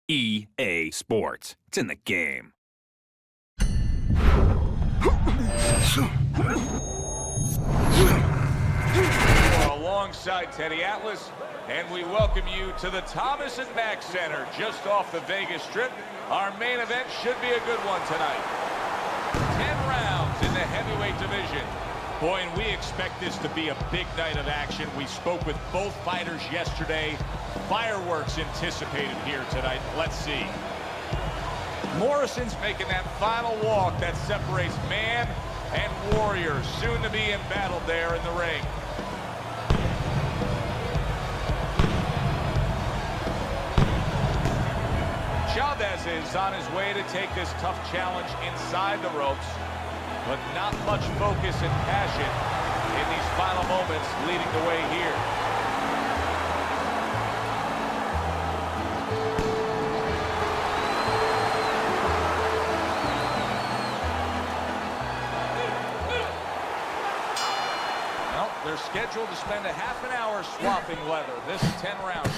EA Sports. It's in the game. We're alongside Teddy Atlas, and we welcome you to the Thomas & Mack Center, just off the Vegas Strip. Our main event should be a good one tonight. 10 rounds in the heavyweight division. Boy, and we expect this to be a big night of action. We spoke with both fighters yesterday. Fireworks anticipated here tonight. Let's see. Morrison's making that final walk that separates man and warrior, soon to be embattled there in the ring. Chavez is on his way to take this tough challenge inside the ropes, but not much focus and passion in these final moments leading the way here. Well, they're scheduled to spend a half an hour swapping leather. This 10 rounds.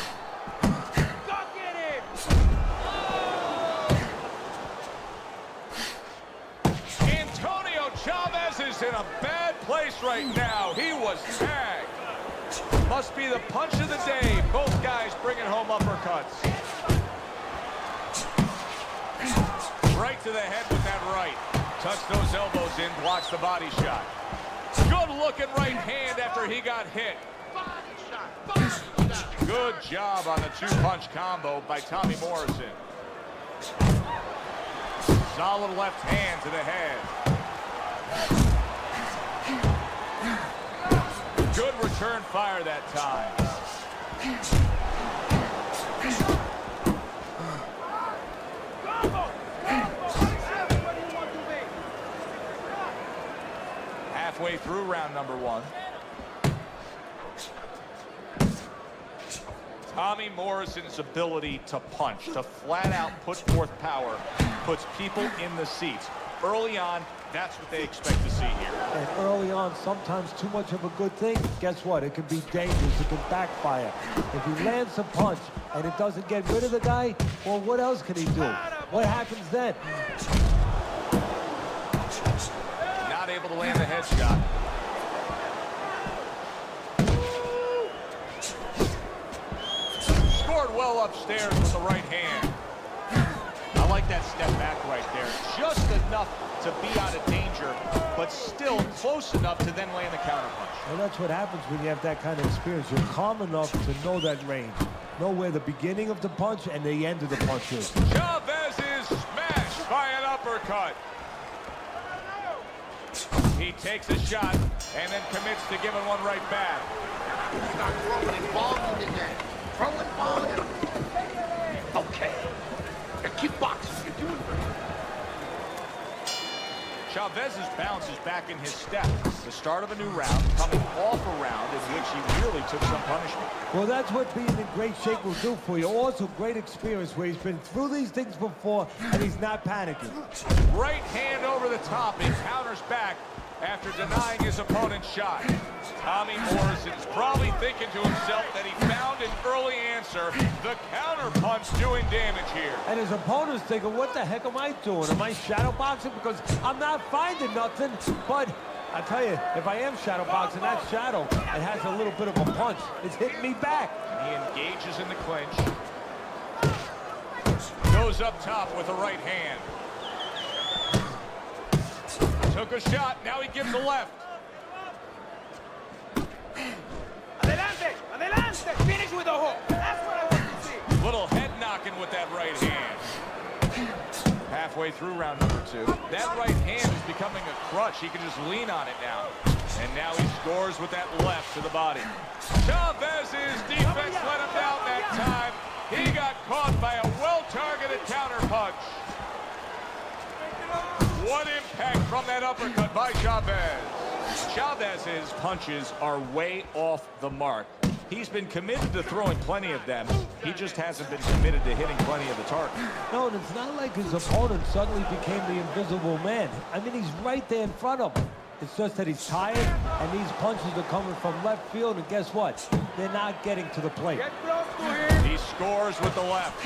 Chavez is in a bad place right now. He was tagged. Must be the punch of the day. Both guys bringing home uppercuts. Right to the head with that right. Tucks those elbows in, blocks the body shot. Good looking right hand after he got hit. Good job on the two-punch combo by Tommy Morrison. Solid left hand to the head. Good return fire that time. Halfway through round number one. Tommy Morrison's ability to punch, to flat out put forth power, puts people in the seats. Early on, that's what they expect to see here. And early on, sometimes too much of a good thing, guess what? It can be dangerous. It can backfire. If he lands a punch and it doesn't get rid of the guy, well, what else can he do? What happens then? Not able to land the headshot. Scored well upstairs with the right hand. I like that step back right there. Just enough to be out of danger, but still close enough to then land the counterpunch. Well, that's what happens when you have that kind of experience. You're calm enough to know that range. Know where the beginning of the punch and the end of the punch is. Chavez is smashed by an uppercut. He takes a shot and then commits to giving one right back. Start throwing volume in there. Throwing volume. Okay. Keep boxing. You're doing great. Chavez's bounce is back in his step. The start of a new round, coming off a round in which he really took some punishment. Well, that's what being in great shape will do for you. Also, great experience where he's been through these things before and he's not panicking. Right hand over the top. He counters back after denying his opponent's shot. Tommy Morrison's probably thinking to himself that he found an early answer. The counter punch doing damage here. And his opponent's thinking, what the heck am I doing? Am I shadow boxing? Because I'm not finding nothing. But I tell you, if I am shadow boxing, that shadow, it has a little bit of a punch. It's hitting me back. He engages in the clinch. Goes up top with the right hand. Took a shot, now he gives a left. Adelante, adelante, finish with a hook. That's what I want to see. Little head knocking with that right hand. Halfway through round number two. That right hand is becoming a crutch. He can just lean on it now. And now he scores with that left to the body. Chavez's defense let him down that time. He got caught by a well-targeted counter punch. What impact from that uppercut by Chavez. Chavez's punches are way off the mark. He's been committed to throwing plenty of them. He just hasn't been committed to hitting plenty of the target. No, and it's not like his opponent suddenly became the invisible man. I mean, he's right there in front of him. It's just that he's tired, and these punches are coming from left field, and guess what? They're not getting to the plate. He scores with the left.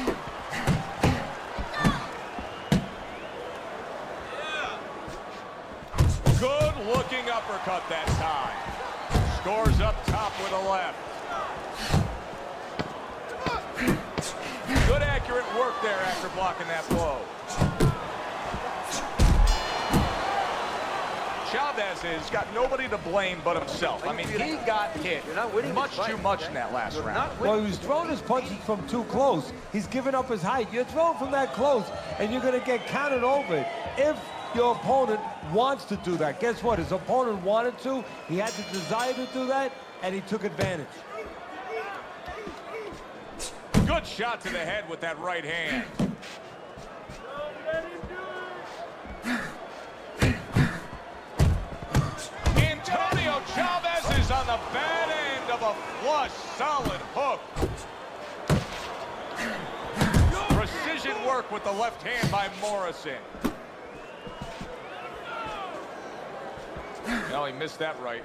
looking uppercut that time. Scores up top with a left. Good accurate work there after blocking that blow. Chavez has got nobody to blame but himself. I mean, he got hit much too much in that last round. Well, he was throwing his punches from too close. He's giving up his height. You're throwing from that close, and you're going to get counted over it. If your opponent wants to do that, guess what? His opponent wanted to. He had the desire to do that, and he took advantage. Good shot to the head with that right hand. Antonio Chavez is on the bad end of a flush, solid hook. Precision work with the left hand by Morrison. No, he missed that right.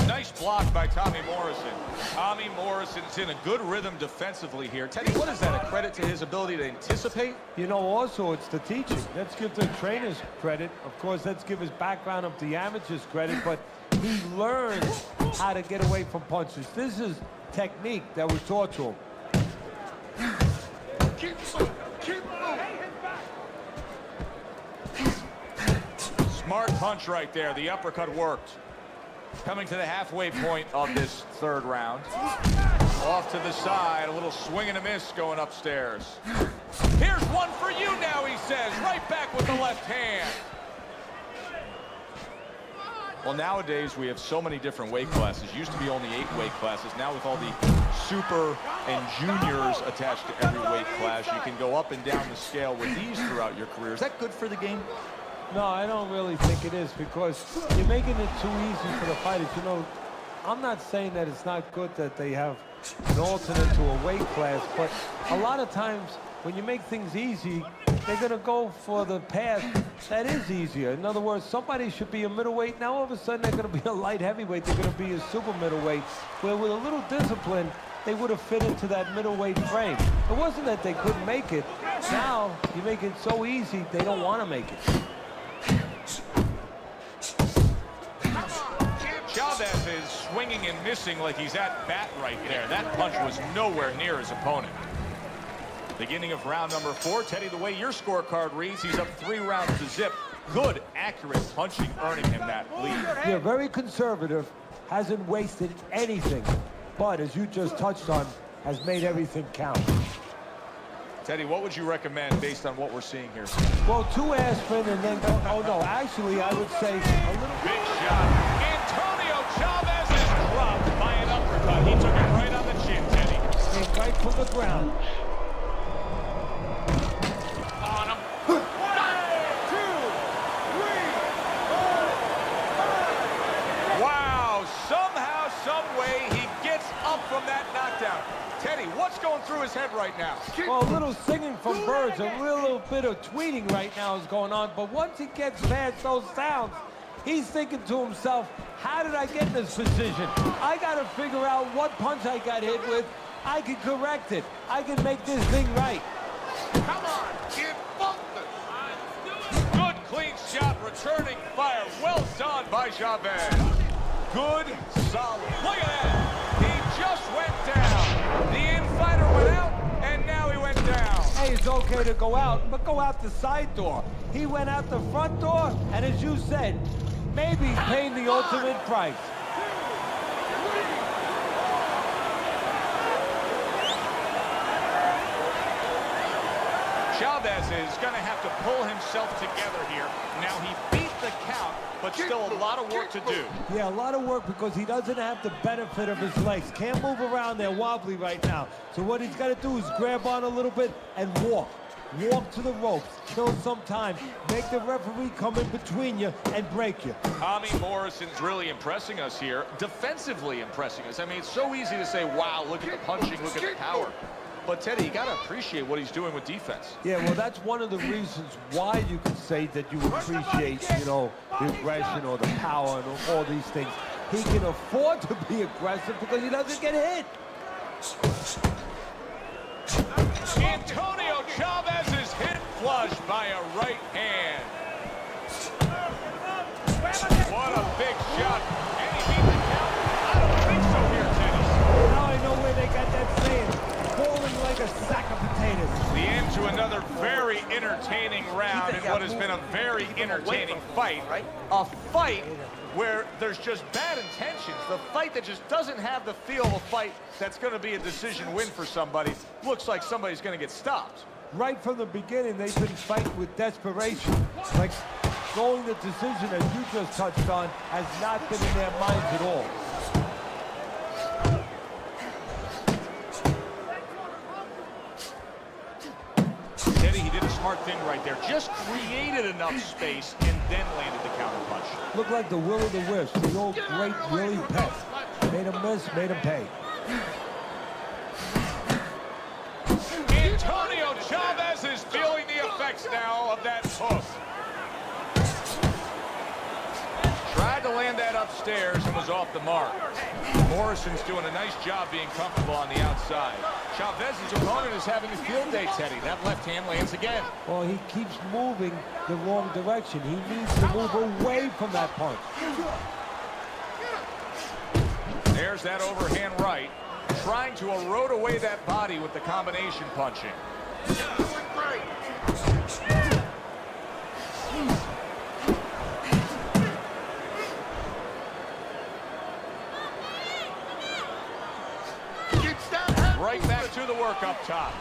Nice block by Tommy Morrison. Tommy Morrison's in a good rhythm defensively here. Teddy, what is that, a credit to his ability to anticipate? You know, also, it's the teaching. Let's give the trainers credit. Of course, let's give his background of the amateurs credit, but he learned how to get away from punches. This is technique that was taught to him. Keep moving. Keep moving. Smart punch right there. The uppercut worked. Coming to the halfway point of this third round. Off to the side, a little swing and a miss going upstairs. Here's one for you now, he says. Right back with the left hand. Well, nowadays we have so many different weight classes. Used to be only 8 weight classes. Now with all the super and juniors attached to every weight class, you can go up and down the scale with these throughout your career. Is that good for the game? No, I don't really think it is, because you're making it too easy for the fighters. You know, I'm not saying that it's not good that they have an alternate to a weight class, but a lot of times when you make things easy, they're going to go for the path that is easier. In other words, somebody should be a middleweight. Now all of a sudden they're going to be a light heavyweight. They're going to be a super middleweight, where with a little discipline, they would have fit into that middleweight frame. It wasn't that they couldn't make it. Now you make it so easy, they don't want to make it. Chavez is swinging and missing like he's at bat right there. That punch was nowhere near his opponent. Beginning of round number 4. Teddy, the way your scorecard reads, he's up 3 rounds to zip. Good, accurate punching, earning him that lead. Yeah, very conservative, hasn't wasted anything, but as you just touched on, has made everything count. Teddy, what would you recommend based on what we're seeing here? Well, 2 aspirin and then go, oh no, actually I would say a little big shot. Antonio Chavez is dropped by an uppercut. He took it right on the chin, Teddy. Came right from the ground. On him. 1, 2, 3, 4. Wow, somehow, some way, he gets up from that knockdown. Teddy, what's going through his head right now? Well, a little singing from birds, a little bit of tweeting right now is going on, but once he gets past those sounds, he's thinking to himself, how did I get in this position? I got to figure out what punch I got hit with. I can correct it. I can make this thing right. Come on, get Good, clean shot, returning fire. Well done by Chavez. Good, solid. Look at that. He just went down. The in-fighter went out, and now he went down. Hey, it's okay to go out, but go out the side door. He went out the front door, and as you said, maybe he's paying the ultimate price. Chavez is going to have to pull himself together here. Now, he beat the count, but still a lot of work to do. Yeah, a lot of work because he doesn't have the benefit of his legs. Can't move around. They're wobbly right now. So what he's got to do is grab on a little bit and walk. Walk to the ropes. Kill some time. Make the referee come in between you and break you. Tommy Morrison's really impressing us here. Defensively impressing us. I mean, it's so easy to say, wow, look at the punching, look at the power. But, Teddy, you got to appreciate what he's doing with defense. Yeah, well, that's one of the reasons why you can say that you appreciate, you know, the aggression or the power and all these things. He can afford to be aggressive because he doesn't get hit. Antonio Chavez is hit flush by a right hand. what a big shot. And he beat the count? I don't think so here, Teddy. Now I know where they got that saying, falling like a sack of potatoes. The end to another very entertaining round in what has been a very entertaining fight. A fight where there's just bad intentions. The fight that just doesn't have the feel of a fight that's going to be a decision win for somebody. Looks like somebody's going to get stopped. Right from the beginning, they've been fighting with desperation. Like, going the decision, as you just touched on, has not been in their minds at all. Teddy, he did a smart thing right there. Just created enough space and then landed the counter punch. Looked like the will of the wisp, the old great Willie Pett. Made him miss, made him pay. Antonio Chavez is feeling the effects now of that hook. Tried to land that upstairs and was off the mark. Morrison's doing a nice job being comfortable on the outside. Chavez's opponent is having a field day, Teddy. That left hand lands again. Well, he keeps moving the wrong direction. He needs to move away from that punch. There's that overhand right. Trying to erode away that body with the combination punching. Right back to the work up top.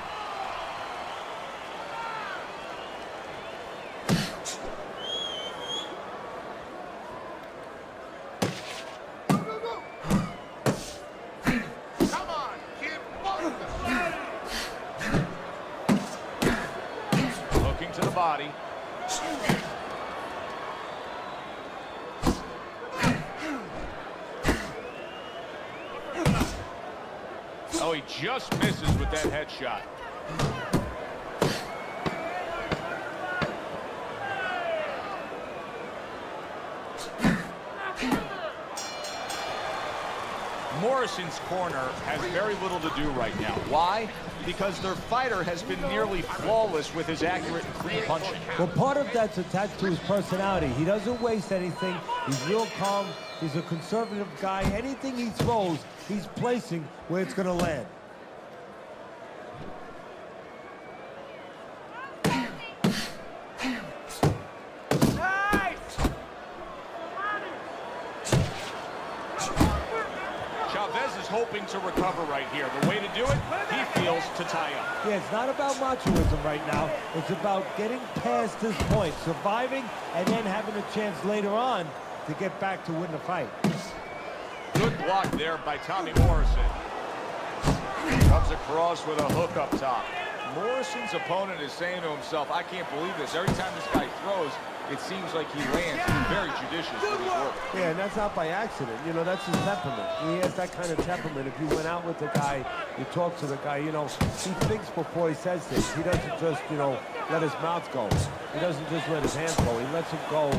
Come on, kid. Looking to the body. Oh, he just misses with that headshot. Morrison's corner has very little to do right now. Why? Because their fighter has been nearly flawless with his accurate and clean punching. Well, part of that's attached to his personality. He doesn't waste anything. He's real calm. He's a conservative guy. Anything he throws, he's placing where it's going to land. Chavez is hoping to recover right here. The way to do it, he feels, to tie up. Yeah, it's not about machoism right now. It's about getting past this point, surviving, and then having a chance later on to get back to win the fight. Good block there by Tommy Morrison. Comes across with a hook up top. Morrison's opponent is saying to himself, I can't believe this. Every time this guy throws, it seems like he lands. He's very judicious with his work. Yeah, and that's not by accident. You know, that's his temperament. He has that kind of temperament. If you went out with the guy, you talk to the guy, you know, he thinks before he says things. He doesn't just, you know, let his mouth go. He doesn't just let his hands go. He lets him go.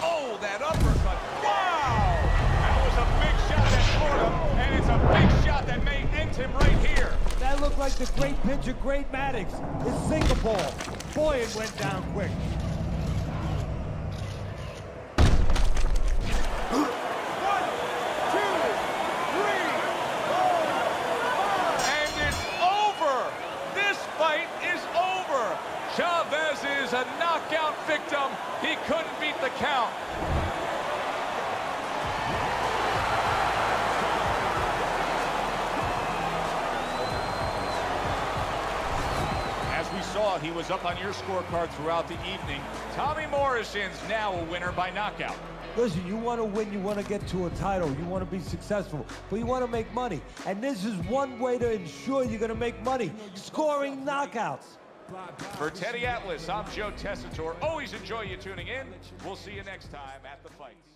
Oh, that uppercut. Wow! That was a big shot that caught him, and it's a big shot that may end him right here. That looked like the great pitcher, Great Maddox. His single ball. Boy, it went down quick. Chavez is a knockout victim. He couldn't beat the count. As we saw, he was up on your scorecard throughout the evening. Tommy Morrison's now a winner by knockout. Listen, you want to win, you want to get to a title, you want to be successful, but you want to make money. And this is one way to ensure you're going to make money, scoring knockouts. For Teddy Atlas, I'm Joe Tessitore. Always enjoy you tuning in. We'll see you next time at the fights.